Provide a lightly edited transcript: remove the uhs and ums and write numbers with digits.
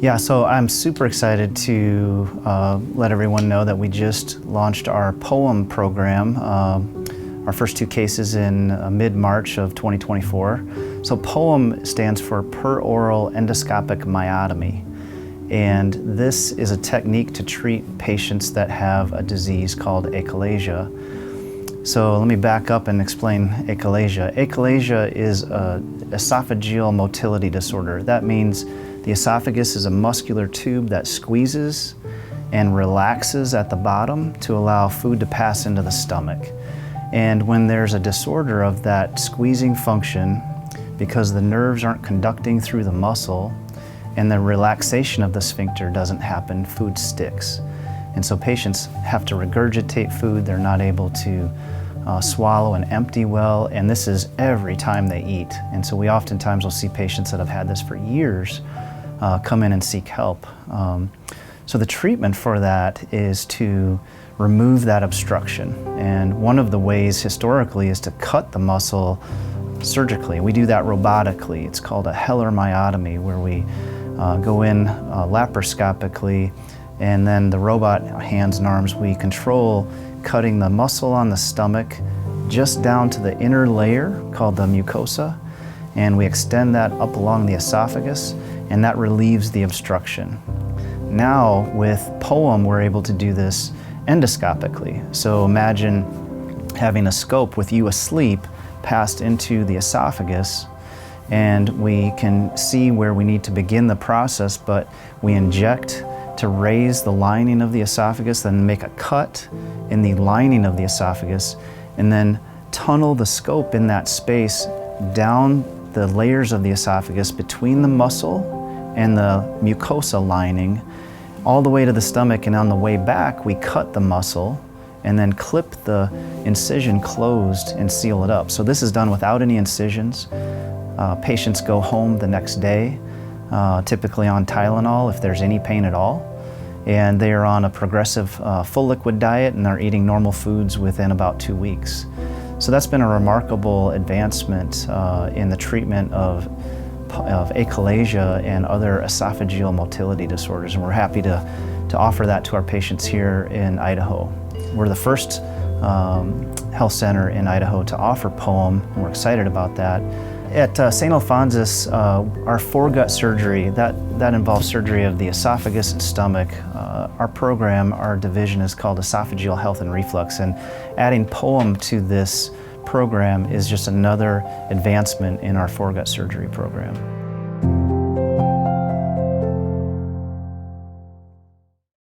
Yeah, so I'm super excited to let everyone know that we just launched our POEM program, our first 2 cases in mid-March of 2024. So POEM stands for Peroral Endoscopic Myotomy. And this is a technique to treat patients that have a disease called achalasia. So let me back up and explain achalasia. Achalasia is an esophageal motility disorder. That means the esophagus is a muscular tube that squeezes and relaxes at the bottom to allow food to pass into the stomach. And when there's a disorder of that squeezing function, because the nerves aren't conducting through the muscle and the relaxation of the sphincter doesn't happen, food sticks. And so patients have to regurgitate food. They're not able to swallow and empty well, and this is every time they eat. And so we oftentimes will see patients that have had this for years come in and seek help. So the treatment for that is to remove that obstruction. And one of the ways historically is to cut the muscle surgically. We do that robotically. It's called a Heller myotomy, where we go in laparoscopically, and then the robot hands and arms, we control cutting the muscle on the stomach just down to the inner layer called the mucosa, and we extend that up along the esophagus, and that relieves the obstruction. Now with POEM, we're able to do this endoscopically. So imagine having a scope with you asleep passed into the esophagus, and we can see where we need to begin the process, but we inject to raise the lining of the esophagus, then make a cut in the lining of the esophagus, and then tunnel the scope in that space down the layers of the esophagus between the muscle and the mucosa lining, all the way to the stomach, and on the way back we cut the muscle and then clip the incision closed and seal it up. So this is done without any incisions. Patients go home the next day, typically on Tylenol if there's any pain at all, and they are on a progressive full liquid diet, and they're eating normal foods within about 2 weeks. So that's been a remarkable advancement in the treatment of achalasia and other esophageal motility disorders, and we're happy to offer that to our patients here in Idaho. We're the first health center in Idaho to offer POEM, and we're excited about that. At St. Alphonsus, our foregut surgery, that involves surgery of the esophagus and stomach. Our program, our division is called Esophageal Health and Reflux, and adding POEM to this program is just another advancement in our foregut surgery program.